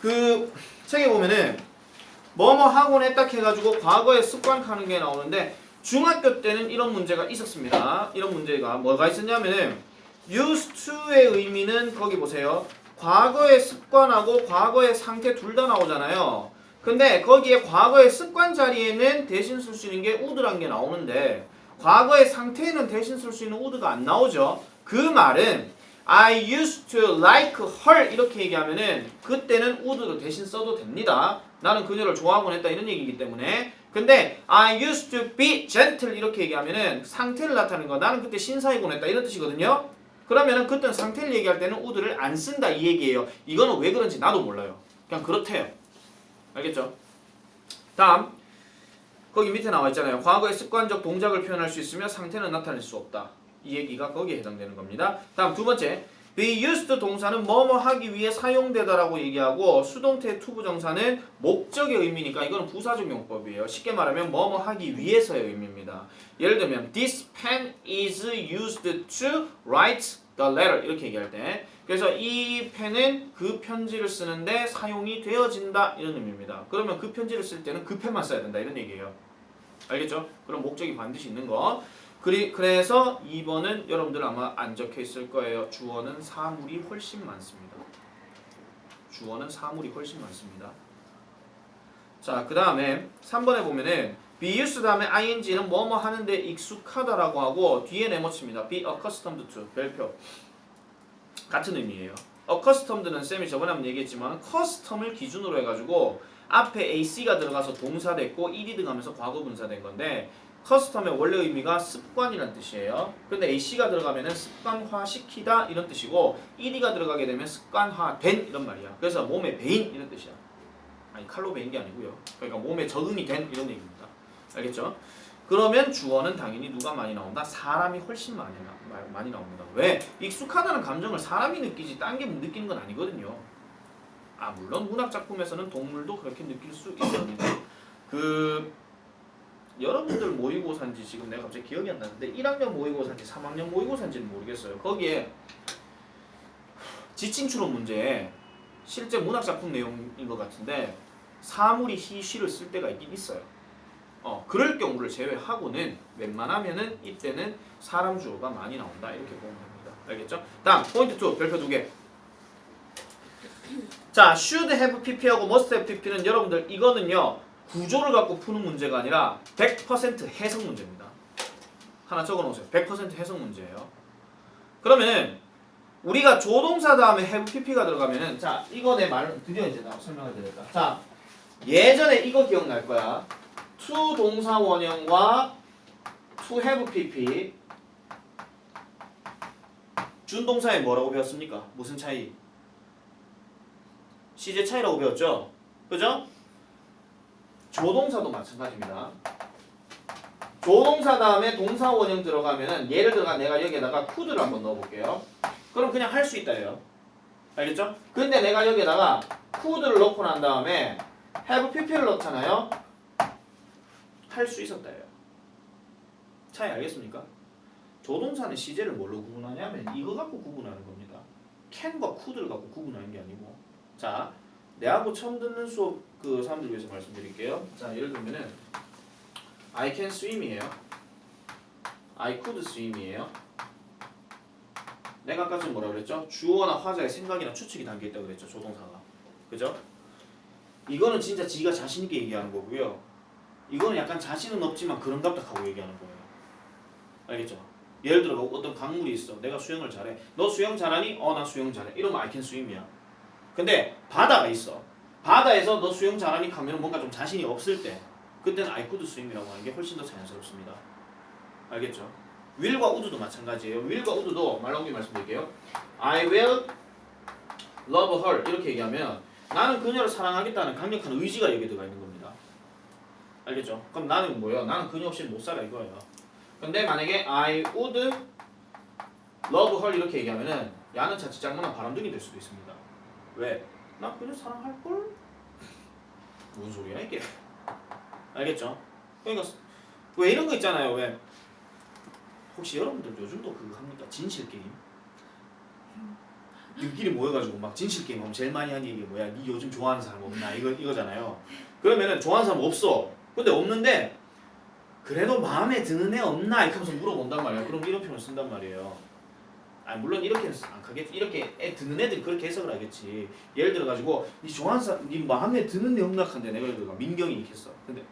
그 책에 보면은 뭐뭐 하곤 했다 해가지고 과거에 습관하는 게 나오는데 중학교 때는 이런 문제가 있었습니다. 이런 문제가 뭐가 있었냐면은 used to의 의미는 거기 보세요. 과거의 습관하고 과거의 상태 둘 다 나오잖아요. 근데 거기에 과거의 습관 자리에는 대신 쓸 수 있는 게 would란 게 나오는데 과거의 상태에는 대신 쓸 수 있는 would가 안 나오죠. 그 말은 I used to like her 이렇게 얘기하면은 그때는 would도 대신 써도 됩니다. 나는 그녀를 좋아하곤 했다 이런 얘기이기 때문에. 근데 I used to be gentle 이렇게 얘기하면은 상태를 나타내는 거 나는 그때 신사이곤 했다 이런 뜻이거든요. 그러면은 그때는 상태를 얘기할 때는 would를 안 쓴다 이 얘기예요. 이거는 왜 그런지 나도 몰라요. 그냥 그렇대요. 알겠죠? 다음 거기 밑에 나와 있잖아요. 과거의 습관적 동작을 표현할 수 있으며 상태는 나타낼 수 없다. 이 얘기가 거기에 해당되는 겁니다. 다음 두 번째 be used 동사는 뭐뭐 하기 위해 사용되다라고 얘기하고 수동태 투부정사는 목적의 의미니까 이거는 부사적 용법이에요. 쉽게 말하면 뭐뭐 하기 위해서의 의미입니다. 예를 들면 this pen is used to write the letter 이렇게 얘기할 때 그래서 이 펜은 그 편지를 쓰는데 사용이 되어진다 이런 의미입니다. 그러면 그 편지를 쓸 때는 그 펜만 써야 된다 이런 얘기예요. 알겠죠? 그럼 목적이 반드시 있는 거. 그래서 2번은 여러분들 아마 안 적혀 있을 거예요. 주어는 사물이 훨씬 많습니다. 주어는 사물이 훨씬 많습니다. 자, 그 다음에 3번에 보면은 be used 다음에 ing는 뭐뭐 하는데 익숙하다라고 하고 뒤에 네모칩니다. be accustomed to 별표 같은 의미예요. accustomed는 쌤이 저번에 한번 얘기했지만 custom을 기준으로 해가지고 앞에 ac가 들어가서 동사 됐고 ed 등하면서 과거 분사된 건데 custom의 원래 의미가 습관이란 뜻이에요. 근데 ac가 들어가면은 습관화 시키다 이런 뜻이고 ed가 들어가게 되면 습관화 된 이런 말이야. 그래서 몸에 배인 이런 뜻이야. 아니 칼로 배인 게 아니고요. 그러니까 몸에 적응이 된 이런 얘기입니다. 알겠죠? 그러면 주어는 당연히 누가 많이 나온다? 사람이 훨씬 많이 나옵니다. 왜? 익숙하다는 감정을 사람이 느끼지 딴 게 느끼는 건 아니거든요. 아 물론 문학 작품에서는 동물도 그렇게 느낄 수 있습니다. 여러분들 모의고사인지 지금 내가 갑자기 기억이 안 나는데 1학년 모의고사인지 3학년 모의고사인지는 모르겠어요. 거기에 지칭 추론 문제에 실제 문학 작품 내용인 것 같은데 사물이 he, she를 쓸 때가 있긴 있어요. 그럴 경우를 제외하고는 웬만하면은 이때는 사람 주어가 많이 나온다 이렇게 보면 됩니다. 알겠죠? 다음 포인트 2 별표 2개. 자, should have pp하고 must have pp는 여러분들 이거는요 구조를 갖고 푸는 문제가 아니라 100% 해석 문제입니다. 하나 적어놓으세요. 100% 해석 문제예요. 그러면은 우리가 조동사 다음에 have pp가 들어가면은 자 이거 내 말 드디어 이제 나 설명을 드렸다. 자 예전에 이거 기억날 거야. to 동사 원형과 to have pp 준동사에 뭐라고 배웠습니까? 무슨 차이? 시제 차이라고 배웠죠? 그죠? 조동사도 마찬가지입니다. 조동사 다음에 동사 원형 들어가면은 예를 들어 내가 여기에다가 could를 한번 넣어볼게요. 그럼 그냥 할 수 있다예요. 알겠죠? 근데 내가 여기에다가 could를 넣고 난 다음에 have pp를 넣잖아요. 할 수 있었다예요. 차이 알겠습니까? 조동사는 시제를 뭘로 구분하냐면 이거 갖고 구분하는 겁니다. can과 could를 갖고 구분하는 게 아니고. 자, 내하고 처음 듣는 수업 그 사람들 위해서 말씀드릴게요. 자, 예를 들면은 I can swim이에요. I could swim이에요. 내가 아까 좀 뭐라 그랬죠? 주어나 화자의 생각이나 추측이 담겨 있다고 그랬죠, 조동사가. 그죠? 이거는 진짜 지가 자신 있게 얘기하는 거고요. 이거는 약간 자신은 없지만 그런갑다 하고 얘기하는 거예요. 알겠죠? 예를 들어 어떤 강물이 있어. 내가 수영을 잘해. 너 수영 잘하니? 나 수영 잘해. 이러면 I can swim이야. 근데 바다가 있어. 바다에서 너 수영 잘하니 하면 뭔가 좀 자신이 없을 때 그때는 I could swim이라고 하는 게 훨씬 더 자연스럽습니다. 알겠죠? will과 would도 마찬가지예요. will과 would도 말 나온 김에 말씀드릴게요. I will love her 이렇게 얘기하면 나는 그녀를 사랑하겠다는 강력한 의지가 여기에 들어가 있는 겁니다. 알겠죠? 그럼 나는 뭐예요? 나는 그녀 없이 못 살아 이거예요. 근데 만약에 I would love her 이렇게 얘기하면은 야는 자칫 잘못하면 바람둥이 될 수도 있습니다. 왜? 나 그녀 사랑할걸? 무슨 소리야 이게? 알겠죠? 그러니까 왜 이런 거 있잖아요. 왜? 혹시 여러분들 요즘도 그거 합니까? 진실 게임? 들끼리 모여가지고 막 진실 게임 하면 제일 많이 하는 얘기 뭐야? 니 요즘 좋아하는 사람 없나? 이거잖아요. 그러면은 좋아하는 사람 없어. 근데 없는데 그래도 마음에 드는 애 없나? 이렇게 하면서 물어본단 말이야. 그럼 이런 표현을 쓴단 말이에요. 아 물론 이렇게는 안 하겠지. 이렇게 드는 애들이 그렇게 해석을 하겠지. 예를 들어가지고 니 좋아하는 사람, 니 마음에 드는 애 없나? 한데 내가 예를 들어 민경이 이렇게 했어. 근데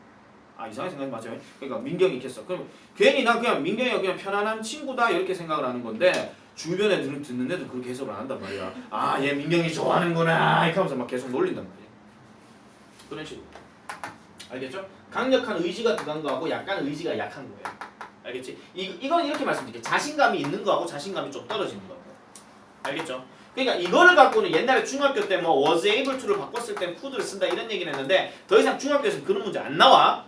이상하게 생각이 맞아요. 그러니까 민경이 이렇게 했어. 그럼 괜히 난 그냥 민경이가 그냥 편안한 친구다 이렇게 생각을 하는 건데 주변 애들은 듣는 애들 그렇게 해석을 안 한단 말이야. 얘 민경이 좋아하는구나 이렇게 하면서 막 계속 놀린단 말이야. 그런 식으로. 알겠죠? 강력한 의지가 들어간 거하고 약간 의지가 약한 거예요. 알겠지? 이건 이렇게 말씀드릴게요. 자신감이 있는 거하고 자신감이 좀 떨어지는 거고. 알겠죠? 그러니까 이거를 갖고는 옛날에 중학교 때 뭐 was able to를 바꿨을 땐 could를 쓴다 이런 얘기를 했는데 더 이상 중학교에서는 그런 문제 안 나와.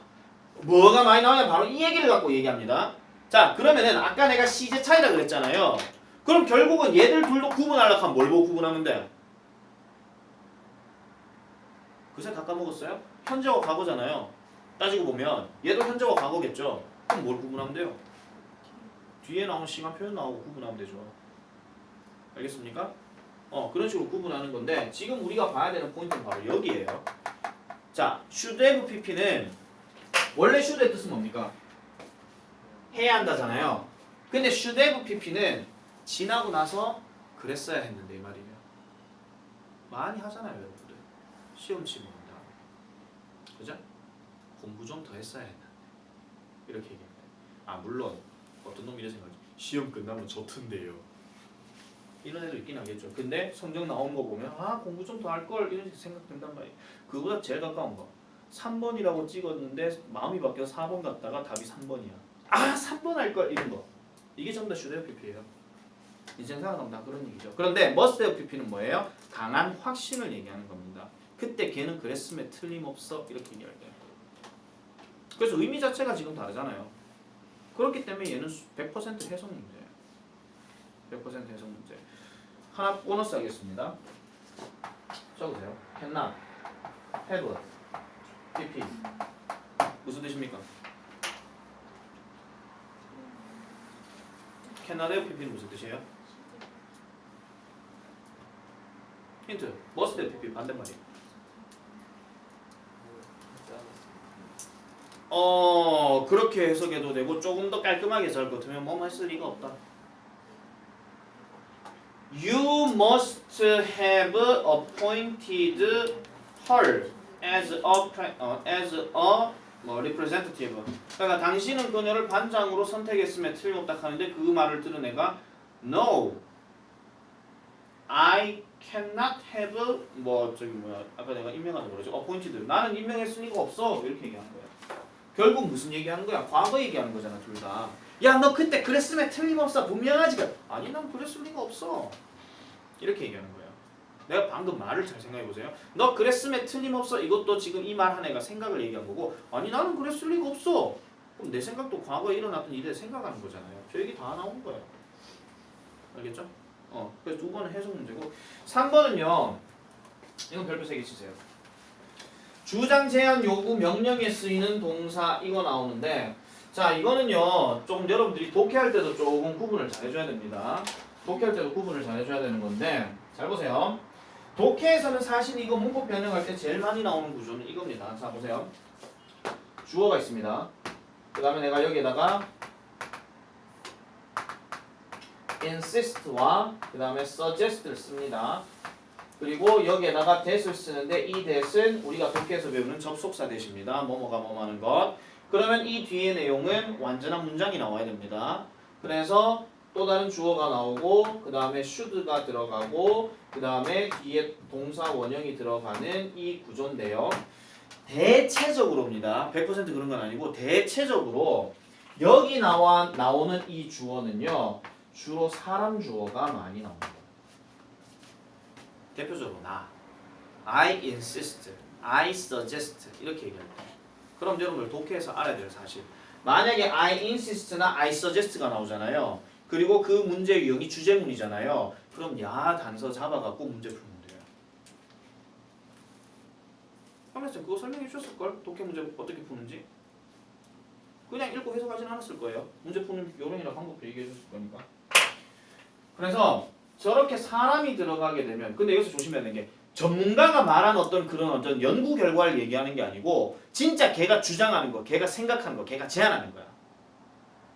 뭐가 많이 나오냐 바로 이 얘기를 갖고 얘기합니다. 자 그러면은 아까 내가 시제 차이라 그랬잖아요. 그럼 결국은 얘들 둘도 구분하려고 하면 뭘 보고 구분하면 돼? 그새 다 까먹었어요? 현재와 과거잖아요. 따지고 보면 얘도 현재와 과거겠죠. 그럼 뭘 구분하면 돼요? 뒤에 나오는 시간 표현 나오고 구분하면 되죠. 알겠습니까? 그런 식으로 구분하는 건데 지금 우리가 봐야 되는 포인트는 바로 여기에요. 자, should have pp는 원래 should의 뜻은 뭡니까? 해야 한다잖아요. 근데 should have pp는 지나고 나서 그랬어야 했는데 이 말이에요. 많이 하잖아요, 여러분들. 시험 치고 난 다음에. 그죠? 공부 좀 더 했어야 했는데. 이렇게 얘기합니다. 물론 어떤 놈이 이런 생각하지. 시험 끝나면 좋던데요. 이런 애도 있긴 하겠죠. 근데 성적 나온 거 보면 공부 좀 더 할 걸 이런 생각 든단 말이에요. 그거보다 제일 가까운 거. 3번이라고 찍었는데 마음이 바뀌어서 4번 갔다가 답이 3번이야. 3번 할 걸 이런 거. 이게 전부 다 should have pp예요. 인생 살아가면 다 그런 얘기죠. 그런데 must have pp는 뭐예요? 강한 확신을 얘기하는 겁니다. 그때 걔는 그랬으면 틀림없어 이렇게 얘기할 때. 그래서 의미 자체가 지금 다르잖아요. 그렇기 때문에 얘는 100% 해석 문제예요. 100% 해석 문제. 하나 보너스 하겠습니다. 적으세요. cannot have pp 무슨 뜻입니까? cannot have pp는 무슨 뜻이에요? 힌트. must have pp 반대말이에요. 그렇게 해석해도 되고 조금 더 깔끔하게 해석할 것 같으면 뭐뭐 했을 리가 없다. You must have appointed her as a representative. 그러니까 당신은 그녀를 반장으로 선택했음에 틀림없다 하는데 그 말을 들은 애가 No, I cannot have 아까 내가 임명하자고 그러죠. appointed. 나는 임명했을 리가 없어. 이렇게 얘기하는 거야. 결국 무슨 얘기하는 거야? 과거 얘기하는 거잖아, 둘 다. 야, 너 그때 그랬으면 틀림없어. 분명하지. 아니, 난 그랬을 리가 없어. 이렇게 얘기하는 거예요. 내가 방금 말을 잘 생각해 보세요. 너 그랬으면 틀림없어. 이것도 지금 이 말 한 애가 생각을 얘기한 거고, 아니 나는 그랬을 리가 없어. 그럼 내 생각도 과거에 일어났던 일에 생각하는 거잖아요. 저 얘기 다 나온 거예요. 알겠죠? 그래서 두 번은 해석 문제고, 3번은요. 이건 별표 3개 치세요. 주장, 제안, 요구, 명령에 쓰이는 동사 이거 나오는데, 자 이거는요 좀 여러분들이 독해할 때도 조금 구분을 잘 해줘야 됩니다. 독해할 때도 구분을 잘 해줘야 되는 건데, 잘 보세요. 독해에서는 사실 이거 문법 변형할 때 제일 많이 나오는 구조는 이겁니다. 자 보세요. 주어가 있습니다. 그 다음에 내가 여기에다가 insist와 그 다음에 suggest를 씁니다. 그리고 여기에다가 that을 쓰는데 이 that은 우리가 독해에서 배우는 접속사 that입니다. 뭐뭐가 뭐뭐 하는 것. 그러면 이 뒤의 내용은 완전한 문장이 나와야 됩니다. 그래서 또 다른 주어가 나오고 그 다음에 should가 들어가고 그 다음에 뒤에 동사 원형이 들어가는 이 구조인데요. 대체적으로입니다. 100% 그런 건 아니고 대체적으로 여기 나오는 이 주어는요. 주로 사람 주어가 많이 나옵니다. 대표적으로 나, I insist, I suggest 이렇게 얘기합니다. 그럼 여러분들 독해에서 알아야 돼요 사실. 만약에 I insist나 I suggest가 나오잖아요. 그리고 그 문제 유형이 주제문이잖아요. 그럼 야 단서 잡아갖고 문제 풀면 돼요. 한번쌤 그거 설명해 주셨을걸? 독해 문제 어떻게 푸는지? 그냥 읽고 해석하진 않았을 거예요. 문제 푸는 요령이나 방법도 얘기해 줬을 거니까. 그래서 저렇게 사람이 들어가게 되면 근데 여기서 조심해야 되는 게 전문가가 말한 어떤 그런 어떤 연구 결과를 얘기하는 게 아니고 진짜 걔가 주장하는 거, 걔가 생각하는 거, 걔가 제안하는 거야.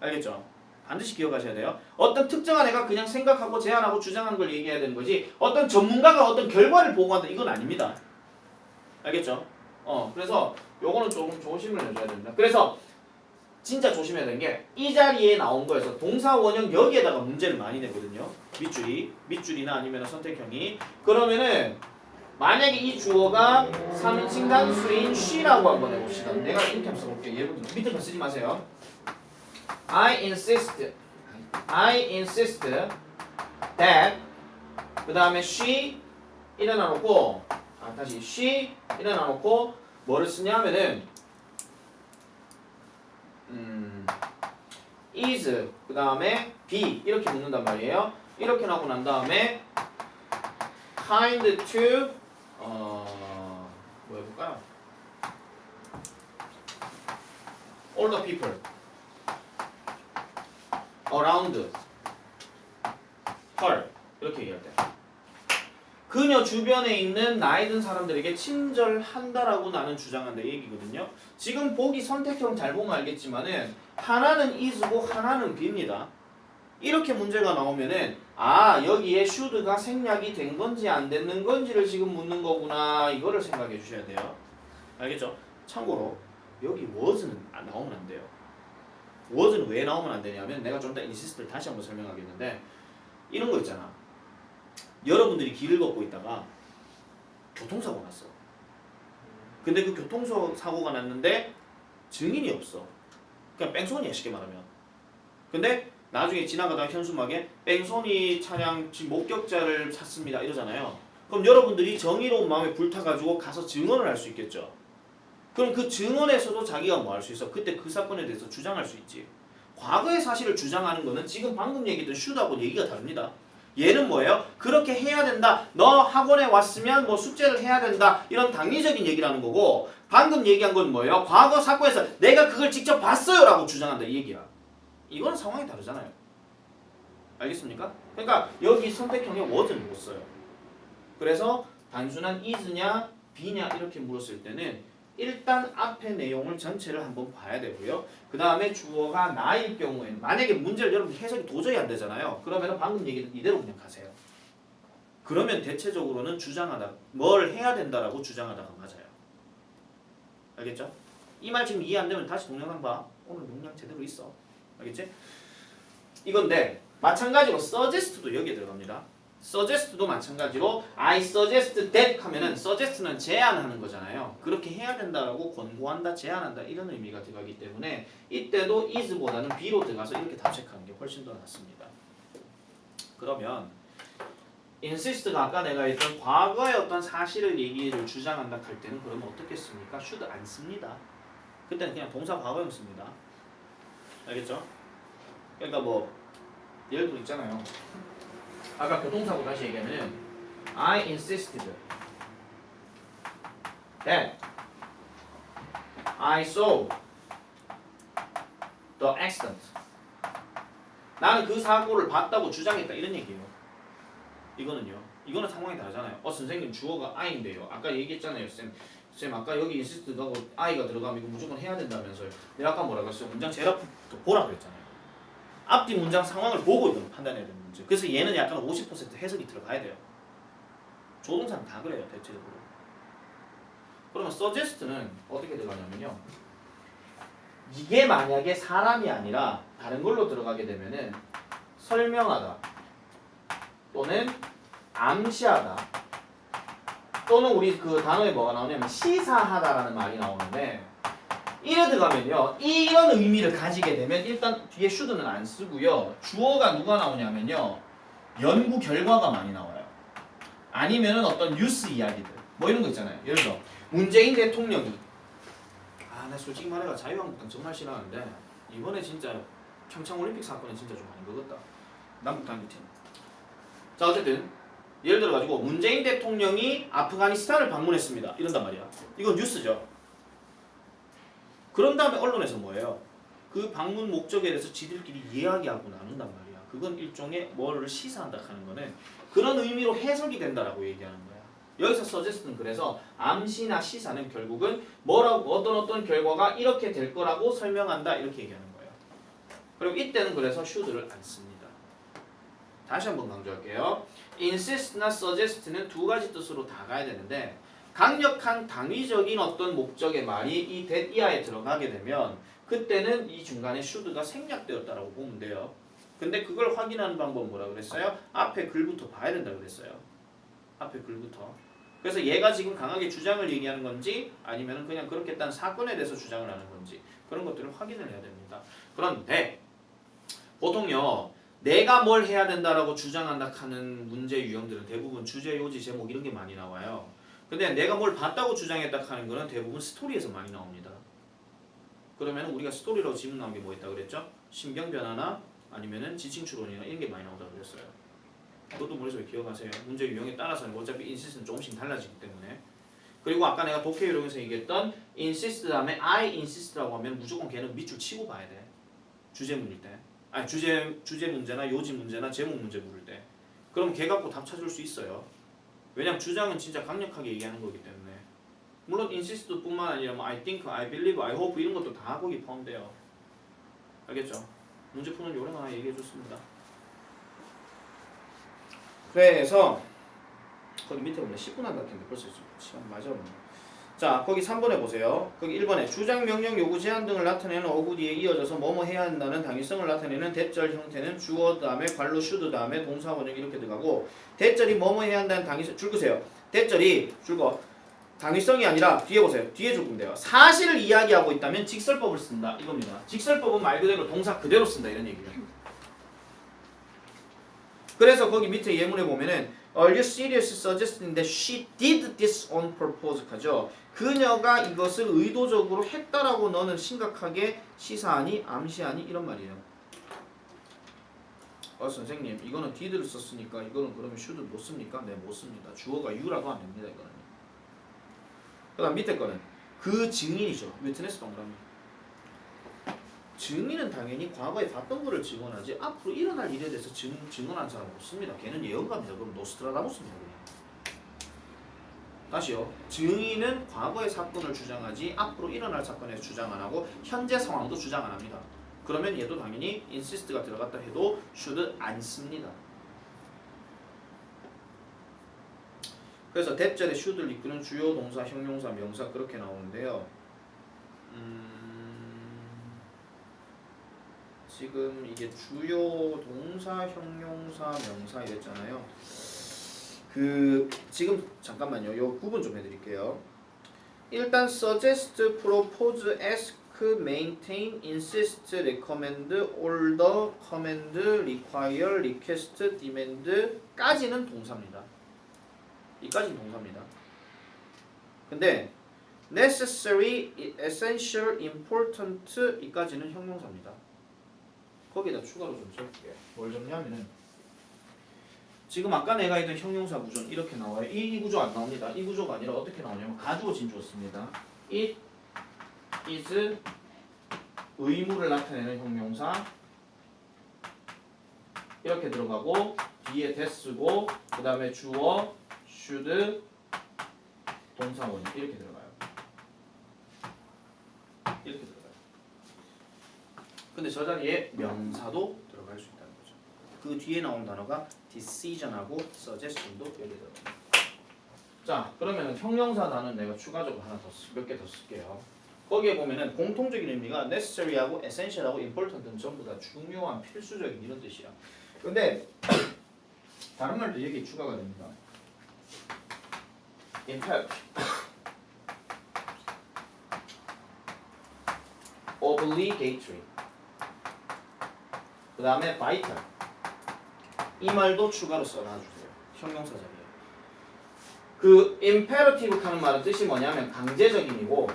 알겠죠? 반드시 기억하셔야 돼요. 어떤 특정한 애가 그냥 생각하고 제안하고 주장하는 걸 얘기해야 되는 거지 어떤 전문가가 어떤 결과를 보고한다 이건 아닙니다. 알겠죠? 그래서 요거는 조금 조심을 해줘야 됩니다. 그래서 진짜 조심해야 되는 게 이 자리에 나온 거에서 동사 원형 여기에다가 문제를 많이 내거든요. 밑줄이나 아니면 선택형이 그러면은 만약에 이 주어가 3인칭 단수인 she라고 한번 해봅시다. 내가 이렇게 한번 써볼게요. 예를 들어 밑에 거 쓰지 마세요. I insist that 그 다음에 she 일어나 놓고 다시 she 일어나 놓고 뭐를 쓰냐 하면은 is 그 다음에 be 이렇게 묻는단 말이에요. 이렇게 나오고 난 다음에 kind to 뭐 해볼까요? all the people around her 이렇게 얘기할 때 그녀 주변에 있는 나이 든 사람들에게 친절한다라고 나는 주장한다 이 얘기거든요. 지금 보기 선택형 잘 보면 알겠지만은 하나는 is고 하나는 be입니다. 이렇게 문제가 나오면은 여기에 should가 생략이 된 건지 안 됐는 건지를 지금 묻는 거구나 이거를 생각해 주셔야 돼요. 알겠죠? 참고로 여기 was는 나오면 안 돼요. was는 왜 나오면 안 되냐면 내가 좀 이따 insist를 다시 한번 설명하겠는데 이런 거 있잖아. 여러분들이 길을 걷고 있다가 교통사고 났어. 근데 그 교통사고가 났는데 증인이 없어. 그냥 뺑소니야 쉽게 말하면. 근데 나중에 지나가다가 현수막에 뺑소니 차량 지금 목격자를 찾습니다 이러잖아요. 그럼 여러분들이 정의로운 마음에 불타가지고 가서 증언을 할 수 있겠죠. 그럼 그 증언에서도 자기가 뭐 할 수 있어? 그때 그 사건에 대해서 주장할 수 있지. 과거의 사실을 주장하는 거는 지금 방금 얘기했던 should하고 얘기가 다릅니다. 얘는 뭐예요? 그렇게 해야 된다. 너 학원에 왔으면 뭐 숙제를 해야 된다. 이런 당위적인 얘기를 하는 거고 방금 얘기한 건 뭐예요? 과거 사건에서 내가 그걸 직접 봤어요 라고 주장한다 이 얘기야. 이거는 상황이 다르잖아요. 알겠습니까? 그러니까 여기 선택형에 was를 못 써요. 그래서 단순한 is냐 be냐 이렇게 물었을 때는 일단 앞의 내용을 전체를 한번 봐야 되고요. 그 다음에 주어가 나일 경우에는 만약에 문제를 여러분 해석이 도저히 안 되잖아요. 그러면 방금 얘기를 이대로 그냥 가세요. 그러면 대체적으로는 주장하다 뭘 해야 된다라고 주장하다가 맞아요. 알겠죠? 이 말 지금 이해 안 되면 다시 동영상 봐. 오늘 용량 제대로 있어. 알겠지? 이건데 마찬가지로 suggest도 여기에 들어갑니다. suggest도 마찬가지로 I suggest that 하면은 suggest는 제안하는 거잖아요. 그렇게 해야 된다라고 권고한다, 제안한다 이런 의미가 들어가기 때문에 이때도 is보다는 be로 들어가서 이렇게 답색하는 게 훨씬 더 낫습니다. 그러면 insist가 아까 내가 했던 과거의 어떤 사실을 얘기를 주장한다 할 때는 그러면 어떻게 씁니까? should 안 씁니다. 그때는 그냥 동사 과거형 씁니다. 알겠죠? 그러니까 뭐 예를 들어 있잖아요. 아까 교통사고 다시 얘기하면은 I insisted that I saw the accident. 나는 그 사고를 봤다고 주장했다 이런 얘기예요. 이거는 상황이 다르잖아요. 선생님 주어가 I인데요. 아까 얘기했잖아요. 쌤 아까 여기 insist하고 I가 들어가면 이거 무조건 해야 된다면서요. 내가 아까 뭐라고 했어요? 문장 제일 앞부터 보라 그랬잖아요. 앞뒤 문장 상황을 보고 이건 판단해야 되는 문제. 그래서 얘는 약간 50% 해석이 들어가야 돼요. 조동사는 다 그래요. 대체적으로. 그러면 suggest는 어떻게 들어가냐면요. 이게 만약에 사람이 아니라 다른 걸로 들어가게 되면은 설명하다 또는 암시하다 또는 우리 그 단어에 뭐가 나오냐면 시사하다라는 말이 나오는데 이래 들어가면요. 이런 의미를 가지게 되면 일단 뒤에 should는 안 쓰고요. 주어가 누가 나오냐면요. 연구 결과가 많이 나와요. 아니면은 어떤 뉴스 이야기들. 뭐 이런 거 있잖아요. 예를 들어 문재인 대통령이 나 솔직히 말해가 자유한국당 정말 싫어하는데 이번에 진짜 평창올림픽 사건은 진짜 좀 많이 먹었다. 남북단일팀. 자 어쨌든 예를 들어 가지고 문재인 대통령이 아프가니스탄을 방문했습니다. 이런단 말이야. 이건 뉴스죠. 그런 다음에 언론에서 뭐예요? 그 방문 목적에 대해서 지들끼리 이야기하고 나눈단 말이야. 그건 일종의 뭐를 시사한다 하는 거는 그런 의미로 해석이 된다라고 얘기하는 거야. 여기서 suggest는 그래서 암시나 시사는 결국은 뭐라고 어떤 결과가 이렇게 될 거라고 설명한다 이렇게 얘기하는 거예요. 그리고 이때는 그래서 should를 안 씁니다. 다시 한번 강조할게요. insist나 suggest는 두 가지 뜻으로 다 가야 되는데 강력한 당위적인 어떤 목적의 말이 이 that 이하에 들어가게 되면 그때는 이 중간에 should가 생략되었다라고 보면 돼요. 근데 그걸 확인하는 방법은 뭐라 그랬어요? 앞에 글부터 봐야 된다 그랬어요. 앞에 글부터. 그래서 얘가 지금 강하게 주장을 얘기하는 건지 아니면 그냥 그렇게 딴 사건에 대해서 주장을 하는 건지 그런 것들을 확인을 해야 됩니다. 그런데 보통요 내가 뭘 해야 된다라고 주장한다 하는 문제 유형들은 대부분 주제, 요지, 제목 이런 게 많이 나와요. 근데 내가 뭘 봤다고 주장했다 하는 거는 대부분 스토리에서 많이 나옵니다. 그러면 우리가 스토리로 지문 나온 게 뭐 있다 그랬죠? 신경 변화나 아니면은 지칭 추론이나 이런 게 많이 나온다고 그랬어요. 그것도 머릿속에 기억하세요. 문제 유형에 따라서는 어차피 insist는 조금씩 달라지기 때문에. 그리고 아까 내가 독해 요령에서 얘기했던 insist 다음에 I insist라고 하면 무조건 걔는 밑줄 치고 봐야 돼. 주제문일 때. 아니 주제 문제나 요지 문제나 제목 문제 물을 때. 그럼 걔 갖고 답 찾을 수 있어요. 왜냐면 주장은 진짜 강력하게 얘기하는 거기 때문에. 물론 insist뿐만 아니라 뭐 I think, I believe, I hope 이런 것도 다 거기 포함돼요. 알겠죠? 문제 푸는 요령 하나 얘기해 줬습니다. 그래서 거기 밑에 보면 10분 한다 했는데 벌써 시간 맞아. 자, 거기 3번에 보세요. 거기 1번에 주장, 명령, 요구, 제한 등을 나타내는 어구 뒤에 이어져서 뭐뭐 해야 한다는 당위성을 나타내는 대절 형태는 주어 다음에 관로 should 다음에 동사 원형 이렇게 들어가고 대절이 뭐뭐 해야 한다는 당위성 줄거세요. 대절이 줄거 당위성이 아니라 뒤에 보세요. 뒤에 줄거면 돼요. 사실을 이야기하고 있다면 직설법을 쓴다 이겁니다. 직설법은 말 그대로 동사 그대로 쓴다 이런 얘기예요. 그래서 거기 밑에 예문에 보면은 Are you serious suggesting that she did this on purpose? 하죠. 그녀가 이것을 의도적으로 했다라고 너는 심각하게 시사하니 암시하니 이런 말이에요. 선생님 이거는 did를 썼으니까 이거는 그러면 should 못 씁니까? 네, 못 씁니다. 주어가 you라고 안 됩니다. 이거는. 그 다음 밑에 거는 그 증인이죠. witness 동그라미. 증인은 당연히 과거에 봤던 거를 증언하지 앞으로 일어날 일에 대해서 증언한 사람은 없습니다. 걔는 예언가입니다. 그럼 노스트라다무스입니다. 그냥. 다시요. 증인은 과거의 사건을 주장하지 앞으로 일어날 사건에 주장 안 하고 현재 상황도 주장 안 합니다. 그러면 얘도 당연히 insist가 들어갔다 해도 should 안 씁니다. 그래서 대절에 should를 이끄는 주요 동사, 형용사, 명사 그렇게 나오는데요. 지금 이게 주요 동사, 형용사, 명사 이랬잖아요. 지금 잠깐만요. 요 구분 좀 해드릴게요. 일단 suggest, propose, ask, maintain, insist, recommend, order, command, require, request, demand까지는 동사입니다. 이까지는 동사입니다. 근데 necessary, essential, important 이까지는 형용사입니다. 거기다 추가로 좀 적을게요. 뭘 적냐면은 지금 아까 내가 했던 형용사 구조는 이렇게 나와요. 이 구조 안 나옵니다. 이 구조가 아니라 어떻게 나오냐면 가주어 진주어 씁니다. It is 의무를 나타내는 형용사 이렇게 들어가고 뒤에 that쓰고 그 다음에 주어 should 동사원 이렇게 들어가요. 이렇게 들어가요. 근데 저 자리에 명사도 들어갈 수 있다는 거죠. 그 뒤에 나온 단어가 decision하고 suggestion도 여기 들어갑니다. 자, 그러면 형용사 단어는 내가 추가적으로 하나 더 몇 개 더 쓸게요. 거기에 보면은 공통적인 의미가 necessary하고 essential하고 important는 전부 다 중요한 필수적인 이런 뜻이야. 근데 다른 말도 여기 추가가 됩니다. imperative, obligatory, 그 다음에 vital 이 말도 추가로 써놔주세요. 형용사 자리에. 그 imperative 하는 말은 뜻이 뭐냐면 강제적인이고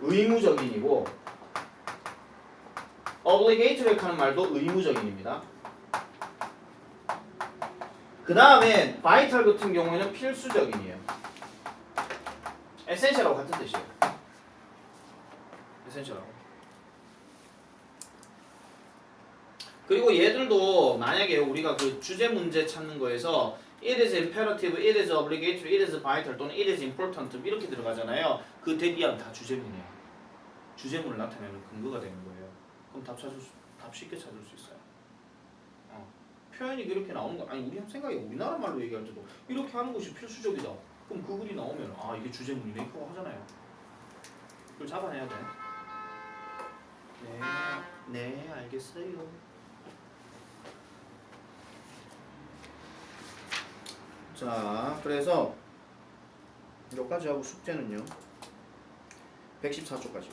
의무적인이고 obligatory 하는 말도 의무적인입니다. 그 다음에 vital 같은 경우에는 필수적인이에요. essential하고 같은 뜻이에요. essential하고. 그리고 얘들도 만약에 우리가 그 주제 문제 찾는 거에서 it is imperative, it is obligatory, it is vital 또는 it is important 이렇게 들어가잖아요. 그 대비한 다 주제문이에요. 주제문을 나타내는 근거가 되는 거예요. 그럼 답 쉽게 찾을 수 있어요. 표현이 그렇게 나오는 거 아니 우리 생각에 우리나라 말로 얘기할 때도 이렇게 하는 것이 필수적이다. 그럼 그 글이 나오면 아 이게 주제문이네 그거 하잖아요. 그걸 잡아내야 돼. 네 알겠어요. 자 그래서 여기까지 하고 숙제는요 114초까지